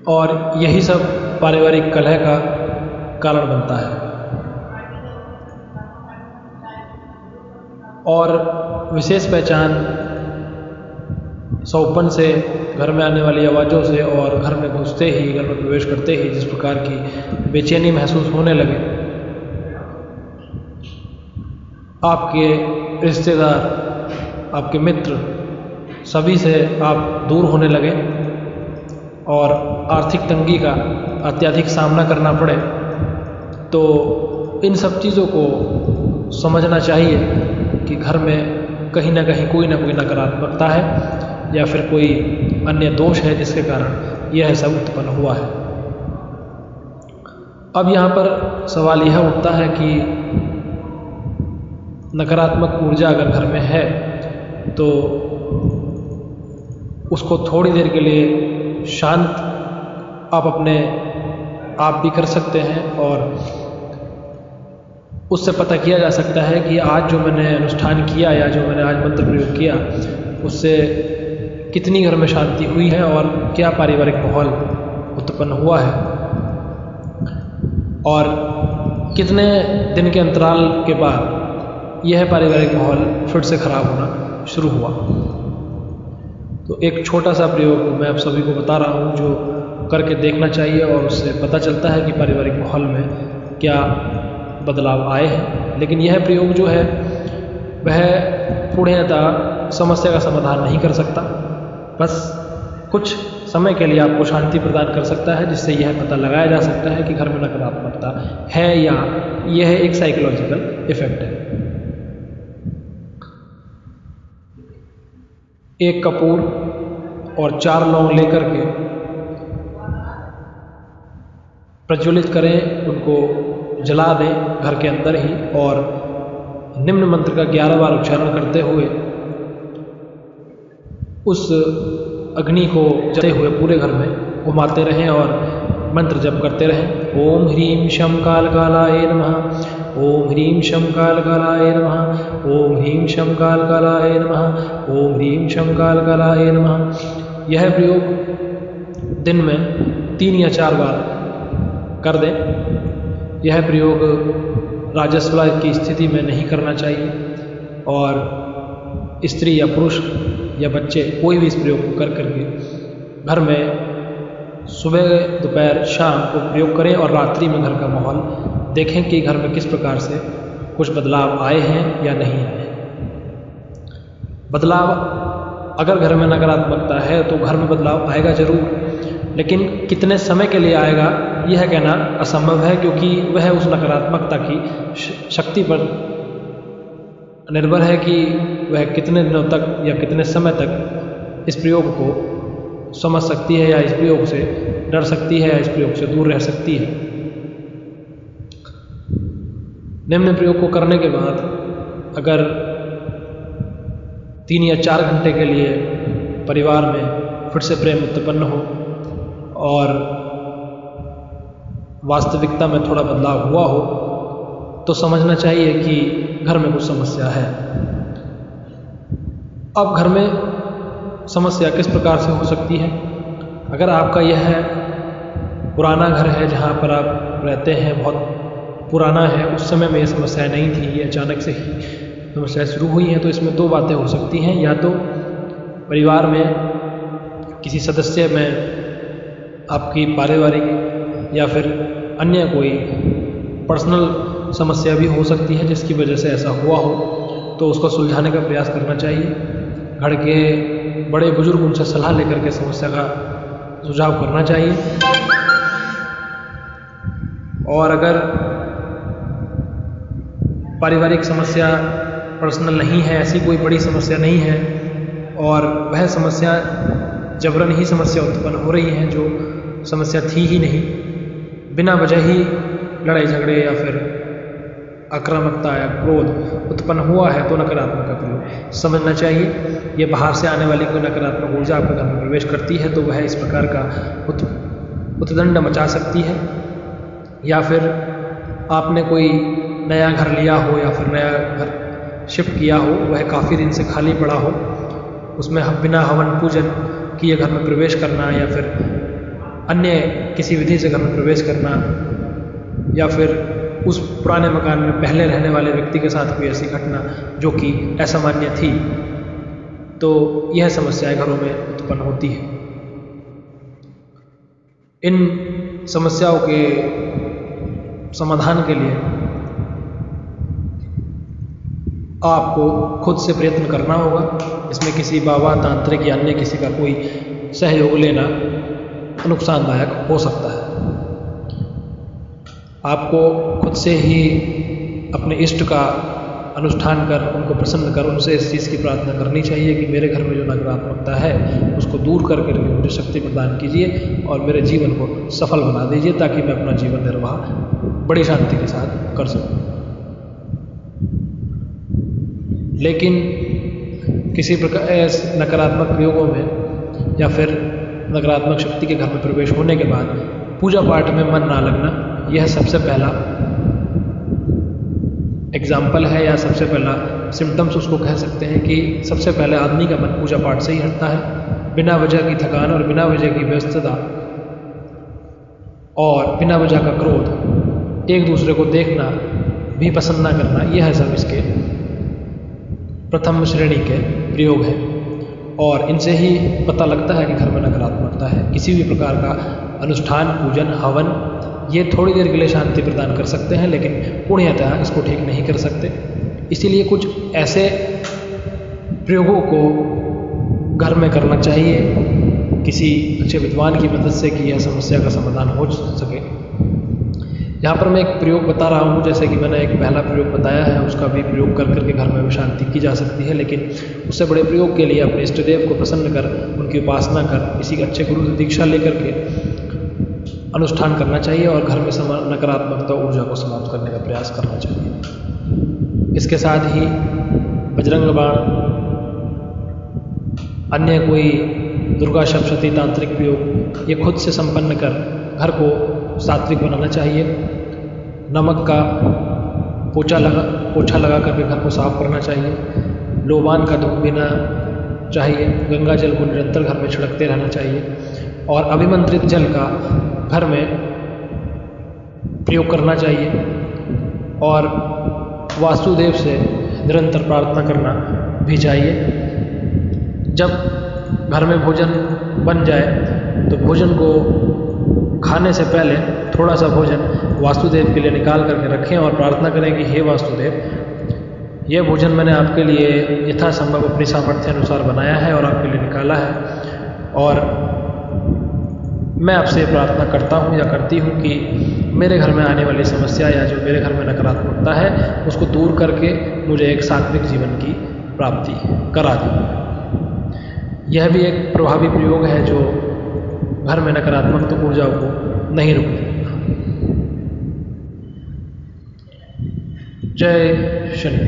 और यही सब पारिवारिक कलह का कारण बनता है। और विशेष पहचान सौपन से, घर में आने वाली आवाज़ों से और घर में घुसते ही, घर में प्रवेश करते ही जिस प्रकार की बेचैनी महसूस होने लगे, आपके रिश्तेदार, आपके मित्र, सभी से आप दूर होने लगे और आर्थिक तंगी का अत्यधिक सामना करना पड़े, तो इन सब चीज़ों को समझना चाहिए कि घर में कहीं ना कहीं कोई ना कोई नकारात्मकता है या फिर कोई अन्य दोष है जिसके कारण यह सब उत्पन्न हुआ है। अब यहाँ पर सवाल यह उठता है कि नकारात्मक ऊर्जा अगर घर में है तो उसको थोड़ी देर के लिए शांत आप भी कर सकते हैं और उससे पता किया जा सकता है कि आज जो मैंने अनुष्ठान किया या जो मैंने आज मंत्र प्रयोग किया उससे कितनी घर में शांति हुई है और क्या पारिवारिक माहौल उत्पन्न हुआ है और कितने दिन के अंतराल के बाद यह पारिवारिक माहौल फिर से खराब होना शुरू हुआ। तो एक छोटा सा प्रयोग मैं आप सभी को बता रहा हूँ जो करके देखना चाहिए और उससे पता चलता है कि पारिवारिक माहौल में क्या बदलाव आए हैं। लेकिन यह प्रयोग जो है वह पूर्णतः समस्या का समाधान नहीं कर सकता, बस कुछ समय के लिए आपको शांति प्रदान कर सकता है, जिससे यह पता लगाया जा सकता है कि घर में नकारात्मकता है या यह एक साइकोलॉजिकल इफेक्ट है। एक कपूर और 4 लौंग लेकर के प्रज्वलित करें, उनको जला दें घर के अंदर ही और निम्न मंत्र का 11 बार उच्चारण करते हुए उस अग्नि को जलते हुए पूरे घर में घुमाते रहें और मंत्र जप करते रहें। ओम ह्रीं शं कालकालाय नमः, ओम ह्रीं शं कालकालाय नमः, ओम ह्रीं शं कालकालाय नमः, ओम ह्रीं शं कालकालाय नमः। यह प्रयोग दिन में 3 या 4 बार कर दें। यह प्रयोग राजस्व की स्थिति में नहीं करना चाहिए और स्त्री या पुरुष या बच्चे कोई भी इस प्रयोग को कर करके घर में सुबह, दोपहर, शाम को प्रयोग करें और रात्रि में घर का माहौल देखें कि घर में किस प्रकार से कुछ बदलाव आए हैं या नहीं आए। बदलाव अगर घर में नकारात्मकता है तो घर में बदलाव आएगा जरूर, लेकिन कितने समय के लिए आएगा यह कहना असंभव है, क्योंकि वह उस नकारात्मकता की शक्ति पर निर्भर है कि वह कितने दिनों तक या कितने समय तक इस प्रयोग को समझ सकती है या इस प्रयोग से डर सकती है या इस प्रयोग से दूर रह सकती है। निम्न प्रयोग को करने के बाद अगर 3 या 4 घंटे के लिए परिवार में फिर से प्रेम उत्पन्न हो और वास्तविकता में थोड़ा बदलाव हुआ हो तो समझना चाहिए कि घर में कुछ समस्या है। अब घर में समस्या किस प्रकार से हो सकती है? अगर आपका यह पुराना घर है जहाँ पर आप रहते हैं, बहुत पुराना है, उस समय में ये समस्याएं नहीं थी, ये अचानक से ही समस्याएं शुरू हुई हैं, तो इसमें 2 बातें हो सकती हैं। या तो परिवार में किसी सदस्य में आपकी पारिवारिक या फिर अन्य कोई पर्सनल समस्या भी हो सकती है जिसकी वजह से ऐसा हुआ हो, तो उसको सुलझाने का प्रयास करना चाहिए। घर के बड़े बुजुर्ग उनसे सलाह लेकर के समस्या का सुझाव करना चाहिए। और अगर पारिवारिक समस्या पर्सनल नहीं है, ऐसी कोई बड़ी समस्या नहीं है और वह समस्या जबरन ही समस्या उत्पन्न हो रही है जो समस्या थी ही नहीं, बिना वजह ही लड़ाई झगड़े या फिर आक्रामकता या क्रोध उत्पन्न हुआ है, तो नकारात्मक का प्रयोग समझना चाहिए। ये बाहर से आने वाली कोई नकारात्मक ऊर्जा आपके घर में प्रवेश करती है तो वह इस प्रकार का उत्दंड मचा सकती है। या फिर आपने कोई नया घर लिया हो या फिर नया घर शिफ्ट किया हो, वह काफ़ी दिन से खाली पड़ा हो, उसमें बिना हवन पूजन किए घर में प्रवेश करना या फिर अन्य किसी विधि से घर में प्रवेश करना, या फिर उस पुराने मकान में पहले रहने वाले व्यक्ति के साथ कोई ऐसी घटना जो कि असामान्य थी, तो यह समस्याएं घरों में उत्पन्न होती है। इन समस्याओं के समाधान के लिए आपको खुद से प्रयत्न करना होगा। इसमें किसी बाबा, तांत्रिक या अन्य किसी का कोई सहयोग लेना नुकसानदायक हो सकता है। आपको खुद से ही अपने इष्ट का अनुष्ठान कर, उनको प्रसन्न कर, उनसे इस चीज़ की प्रार्थना करनी चाहिए कि मेरे घर में जो नकारात्मकता है उसको दूर करके मुझे शक्ति प्रदान कीजिए और मेरे जीवन को सफल बना दीजिए, ताकि मैं अपना जीवन निर्वाह बड़ी शांति के साथ कर सकूं। लेकिन किसी प्रकार ऐसे नकारात्मक प्रयोगों में या फिर नकारात्मक शक्ति के घर में प्रवेश होने के बाद पूजा पाठ में मन ना लगना, यह सबसे पहला एग्जाम्पल है, या सबसे पहला सिम्टम्स उसको कह सकते हैं कि सबसे पहले आदमी का मन पूजा पाठ से ही हटता है। बिना वजह की थकान और बिना वजह की व्यस्तता और बिना वजह का क्रोध, एक दूसरे को देखना भी पसंद ना करना, यह सब इसके प्रथम श्रेणी के प्रयोग हैं। और इनसे ही पता लगता है कि घर में नकारात्मकता है। किसी भी प्रकार का अनुष्ठान, पूजन, हवन, ये थोड़ी देर के लिए शांति प्रदान कर सकते हैं, लेकिन पूर्णतः इसको ठीक नहीं कर सकते। इसीलिए कुछ ऐसे प्रयोगों को घर में करना चाहिए किसी अच्छे विद्वान की मदद से कि यह समस्या का समाधान हो सके। यहाँ पर मैं एक प्रयोग बता रहा हूँ, जैसे कि मैंने एक पहला प्रयोग बताया है, उसका भी प्रयोग कर करके घर में शांति की जा सकती है। लेकिन उससे बड़े प्रयोग के लिए अपने इष्ट देव को प्रसन्न कर, उनकी उपासना कर, किसी अच्छे गुरु से दीक्षा लेकर के अनुष्ठान करना चाहिए और घर में नकारात्मकता ऊर्जा को समाप्त करने का प्रयास करना चाहिए। इसके साथ ही बजरंग बाण, अन्य कोई दुर्गा सप्तशती तांत्रिक प्रयोग, ये खुद से संपन्न कर घर को सात्विक बनाना चाहिए। नमक का पोछा लगा करके घर को साफ करना चाहिए। लोबान का धूप पीना चाहिए। गंगा जल को निरंतर घर में छिड़कते रहना चाहिए और अभिमंत्रित जल का घर में प्रयोग करना चाहिए और वासुदेव से निरंतर प्रार्थना करना भी चाहिए। जब घर में भोजन बन जाए तो भोजन को खाने से पहले थोड़ा सा भोजन वासुदेव के लिए निकाल करके रखें और प्रार्थना करें कि हे वासुदेव, यह भोजन मैंने आपके लिए यथासंभव अपनी सामर्थ्य अनुसार बनाया है और आपके लिए निकाला है, और मैं आपसे प्रार्थना करता हूँ या करती हूँ कि मेरे घर में आने वाली समस्या या जो मेरे घर में नकारात्मकता है उसको दूर करके मुझे एक सात्विक जीवन की प्राप्ति करा दें। यह भी एक प्रभावी प्रयोग है जो घर में नकारात्मक ऊर्जाओं को नहीं रुकने देगा। जय शनि।